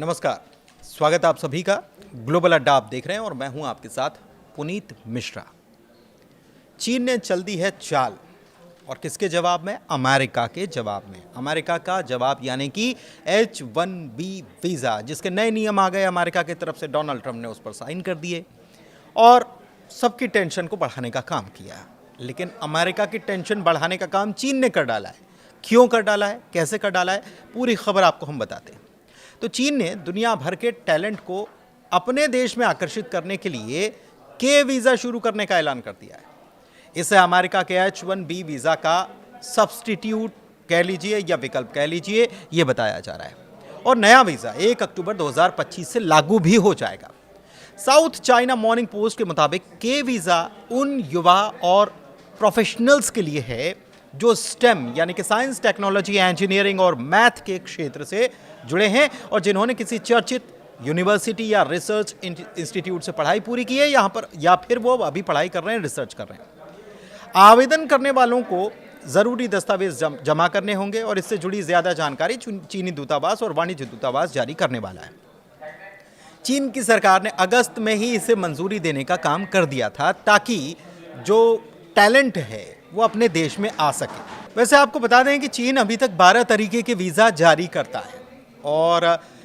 नमस्कार, स्वागत है आप सभी का। ग्लोबल अड्डा आप देख रहे हैं और मैं हूं आपके साथ पुनीत मिश्रा। चीन ने चल दी है चाल, और किसके जवाब में? अमेरिका के जवाब में। अमेरिका का जवाब यानी कि H-1B वीज़ा, जिसके नए नियम आ गए अमेरिका की तरफ से। डोनाल्ड ट्रंप ने उस पर साइन कर दिए और सबकी टेंशन को बढ़ाने का काम किया। लेकिन अमेरिका की टेंशन बढ़ाने का काम चीन ने कर डाला है। क्यों कर डाला है, कैसे कर डाला है, पूरी खबर आपको हम बताते हैं। तो चीन ने दुनिया भर के टैलेंट को अपने देश में आकर्षित करने के लिए के वीज़ा शुरू करने का ऐलान कर दिया है। इसे अमेरिका के H-1B वीज़ा का सब्स्टिट्यूट कह लीजिए या विकल्प कह लीजिए, ये बताया जा रहा है। और नया वीज़ा 1 अक्टूबर 2025 से लागू भी हो जाएगा। साउथ चाइना मॉर्निंग पोस्ट के मुताबिक के वीज़ा उन युवा और प्रोफेशनल्स के लिए है जो स्टेम यानी कि साइंस, टेक्नोलॉजी, इंजीनियरिंग और मैथ के क्षेत्र से जुड़े हैं और जिन्होंने किसी चर्चित यूनिवर्सिटी या रिसर्च इंस्टीट्यूट से पढ़ाई पूरी की है यहाँ पर, या फिर वो अभी पढ़ाई कर रहे हैं, रिसर्च कर रहे हैं। आवेदन करने वालों को ज़रूरी दस्तावेज जमा करने होंगे और इससे जुड़ी ज़्यादा जानकारी चीनी दूतावास और वाणिज्य दूतावास जारी करने वाला है। चीन की सरकार ने अगस्त में ही इसे मंजूरी देने का काम कर दिया था ताकि जो टैलेंट है वो अपने देश में आ सके। वैसे आपको बता दें कि चीन अभी तक 12 तरीके के वीज़ा जारी करता है और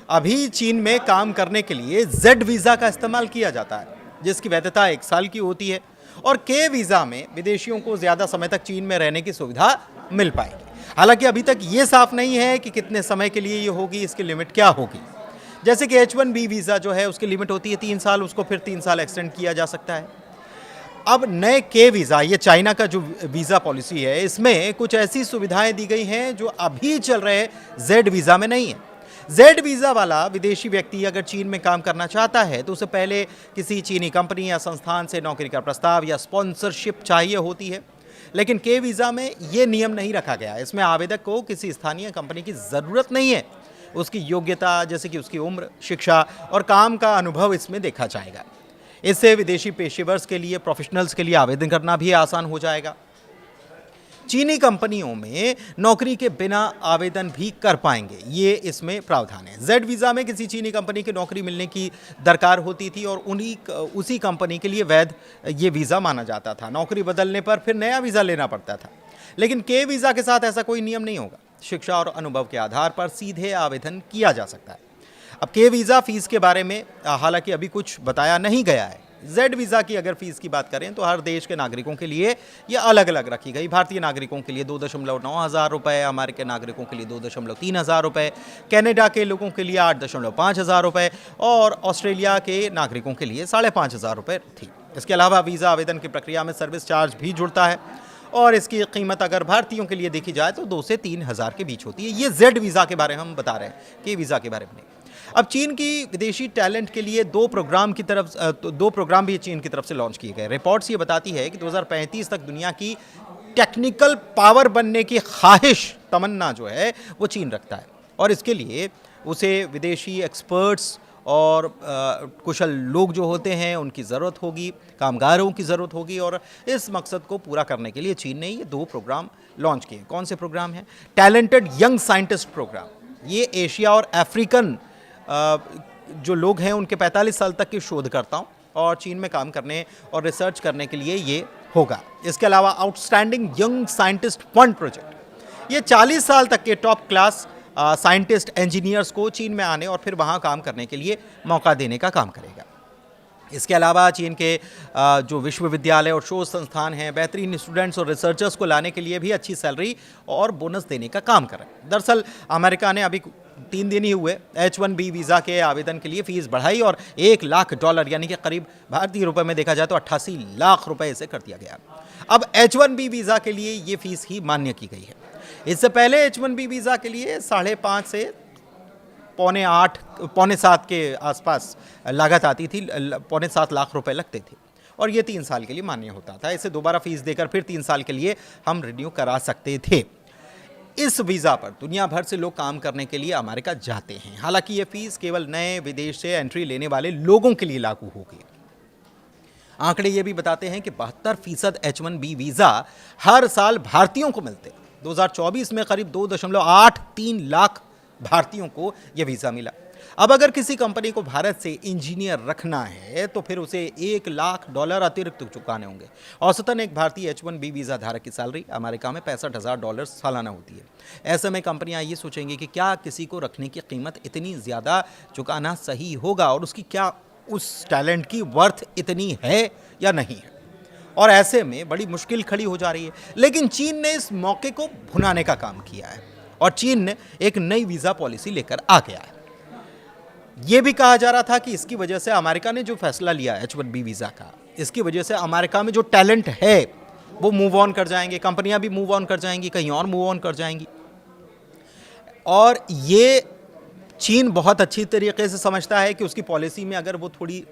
अभी चीन में काम करने के लिए Z वीज़ा का इस्तेमाल किया जाता है, जिसकी वैधता 1 साल की होती है। और के वीज़ा में विदेशियों को ज़्यादा समय तक चीन में रहने की सुविधा मिल पाएगी। हालांकि अभी तक ये साफ नहीं है कि कितने समय के लिए ये होगी, इसकी लिमिट क्या होगी। जैसे कि H-1B वीज़ा जो है उसकी लिमिट होती है 3 साल, उसको फिर 3 साल एक्सटेंड किया जा सकता है। अब नए के वीज़ा, ये चाइना का जो वीज़ा पॉलिसी है, इसमें कुछ ऐसी सुविधाएं दी गई हैं जो अभी चल रहे Z वीज़ा में नहीं है। Z वीज़ा वाला विदेशी व्यक्ति अगर चीन में काम करना चाहता है तो उसे पहले किसी चीनी कंपनी या संस्थान से नौकरी का प्रस्ताव या स्पॉन्सरशिप चाहिए होती है। लेकिन के वीज़ा में ये नियम नहीं रखा गया। इसमें आवेदक को किसी स्थानीय कंपनी की ज़रूरत नहीं है। उसकी योग्यता, जैसे कि उसकी उम्र, शिक्षा और काम का अनुभव इसमें देखा जाएगा। इससे विदेशी पेशेवर्स के लिए, प्रोफेशनल्स के लिए आवेदन करना भी आसान हो जाएगा। चीनी कंपनियों में नौकरी के बिना आवेदन भी कर पाएंगे, ये इसमें प्रावधान है। Z वीज़ा में किसी चीनी कंपनी की नौकरी मिलने की दरकार होती थी और उसी कंपनी के लिए वैध ये वीज़ा माना जाता था। नौकरी बदलने पर फिर नया वीज़ा लेना पड़ता था। लेकिन के वीज़ा के साथ ऐसा कोई नियम नहीं होगा। शिक्षा और अनुभव के आधार पर सीधे आवेदन किया जा सकता है। अब के वीज़ा फीस के बारे में हालांकि अभी कुछ बताया नहीं गया है। Z वीज़ा की अगर फीस की बात करें तो हर देश के नागरिकों के लिए ये अलग अलग रखी गई। भारतीय नागरिकों के लिए 2.9 हज़ार रुपये, अमेरिकन नागरिकों के लिए 2.3 हज़ार रुपये, कनाडा के लोगों के लिए 8.5 हज़ार रुपये और ऑस्ट्रेलिया के नागरिकों के लिए 5.5 हज़ार रुपये थी। इसके अलावा वीज़ा आवेदन की प्रक्रिया में सर्विस चार्ज भी जुड़ता है और इसकी कीमत अगर भारतीयों के लिए देखी जाए तो 2 से 3 हज़ार के बीच होती है। ये Z वीज़ा के बारे में हम बता रहे हैं, के वीज़ा के बारे में नहीं। अब चीन की विदेशी टैलेंट के लिए दो प्रोग्राम भी चीन की तरफ से लॉन्च किए गए। रिपोर्ट्स ये बताती है कि 2035 तक दुनिया की टेक्निकल पावर बनने की ख्वाहिश, तमन्ना जो है वो चीन रखता है और इसके लिए उसे विदेशी एक्सपर्ट्स और कुशल लोग जो होते हैं उनकी ज़रूरत होगी, कामगारों की ज़रूरत होगी। और इस मकसद को पूरा करने के लिए चीन ने ये 2 प्रोग्राम लॉन्च किए। कौन से प्रोग्राम हैं? Talented young scientist program. ये एशिया और अफ्रीकन जो लोग हैं उनके 45 साल तक के शोधकर्ताओं और चीन में काम करने और रिसर्च करने के लिए ये होगा। इसके अलावा outstanding young scientist fund project, ये 40 साल तक के टॉप क्लास साइंटिस्ट, इंजीनियर्स को चीन में आने और फिर वहाँ काम करने के लिए मौका देने का काम करेगा। इसके अलावा चीन के जो विश्वविद्यालय और शोध संस्थान हैं, बेहतरीन स्टूडेंट्स और रिसर्चर्स को लाने के लिए भी अच्छी सैलरी और बोनस देने का काम कर रहे हैं। दरअसल अमेरिका ने अभी 3 दिन ही हुए H-1B वीज़ा के आवेदन के लिए फ़ीस बढ़ाई और $1 लाख यानी कि करीब भारतीय रुपए में देखा जाए तो 88 लाख रुपए इसे कर दिया गया। अब H-1B वीज़ा के लिए ये फ़ीस ही मान्य की गई है। इससे पहले H-1B वीज़ा के लिए 5.5 से पौने 7 के आसपास लागत आती थी, 7.25 लाख रुपए लगते थे और ये 3 साल के लिए मान्य होता था। इसे दोबारा फीस देकर फिर 3 साल के लिए हम रिन्यू करा सकते थे। इस वीज़ा पर दुनिया भर से लोग काम करने के लिए अमेरिका जाते हैं। हालांकि ये फीस केवल नए विदेश से एंट्री लेने वाले लोगों के लिए लागू होगी। आंकड़े ये भी बताते हैं कि 72% H-1B वीज़ा हर साल भारतीयों को मिलते हैं। 2024 में करीब 2.83 लाख भारतीयों को यह वीज़ा मिला। अब अगर किसी कंपनी को भारत से इंजीनियर रखना है तो फिर उसे $1 लाख अतिरिक्त चुकाने होंगे। औसतन एक भारतीय H1B वीज़ा धारक की सैलरी अमेरिका में $65,000 सालाना होती है। ऐसे में कंपनियां ये सोचेंगी कि क्या किसी को रखने की कीमत इतनी ज़्यादा चुकाना सही होगा और उसकी क्या उस टैलेंट की वर्थ इतनी है या नहीं है, और ऐसे में बड़ी मुश्किल खड़ी हो जा रही है। लेकिन चीन ने इस मौके को भुनाने का काम किया है और चीन ने एक नई वीज़ा पॉलिसी लेकर आ गया है। यह भी कहा जा रहा था कि इसकी वजह से अमेरिका ने जो फैसला लिया H1B वीज़ा का, इसकी वजह से अमेरिका में जो टैलेंट है वो मूव ऑन कर जाएंगे, कंपनियां भी मूव ऑन कर जाएंगी, कहीं और मूव ऑन कर जाएंगी। और ये चीन बहुत अच्छी तरीके से समझता है कि उसकी पॉलिसी में अगर वो थोड़ी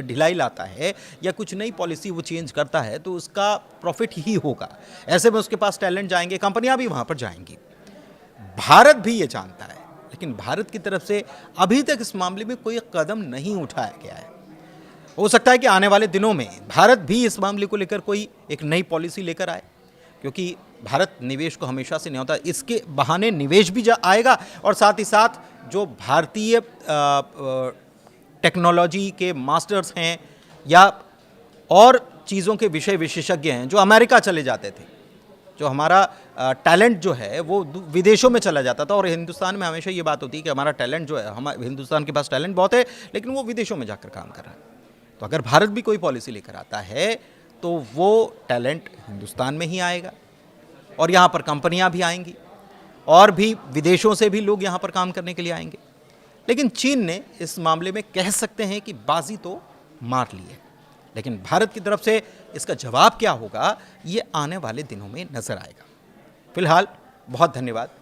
ढिलाई लाता है या कुछ नई पॉलिसी वो चेंज करता है तो उसका प्रॉफिट ही होगा। ऐसे में उसके पास टैलेंट जाएंगे, कंपनियां भी वहाँ पर जाएंगी। भारत भी ये जानता है, लेकिन भारत की तरफ से अभी तक इस मामले में कोई कदम नहीं उठाया गया है। हो सकता है कि आने वाले दिनों में भारत भी इस मामले को लेकर कोई एक नई पॉलिसी लेकर आए, क्योंकि भारत निवेश को हमेशा से न्योता, इसके बहाने निवेश भी आएगा और साथ ही साथ जो भारतीय टेक्नोलॉजी के मास्टर्स हैं या और चीज़ों के विषय विशेषज्ञ हैं जो अमेरिका चले जाते थे, जो हमारा टैलेंट जो है वो विदेशों में चला जाता था। और हिंदुस्तान में हमेशा ये बात होती है कि हमारा टैलेंट जो है, हमारे हिंदुस्तान के पास टैलेंट बहुत है लेकिन वो विदेशों में जाकर काम कर रहा है। तो अगर भारत भी कोई पॉलिसी लेकर आता है तो वो टैलेंट हिंदुस्तान में ही आएगा और यहाँ पर कंपनियाँ भी आएंगी और भी विदेशों से भी लोग यहाँ पर काम करने के लिए आएंगे। लेकिन चीन ने इस मामले में कह सकते हैं कि बाजी तो मार ली है, लेकिन भारत की तरफ से इसका जवाब क्या होगा ये आने वाले दिनों में नजर आएगा। फिलहाल बहुत धन्यवाद।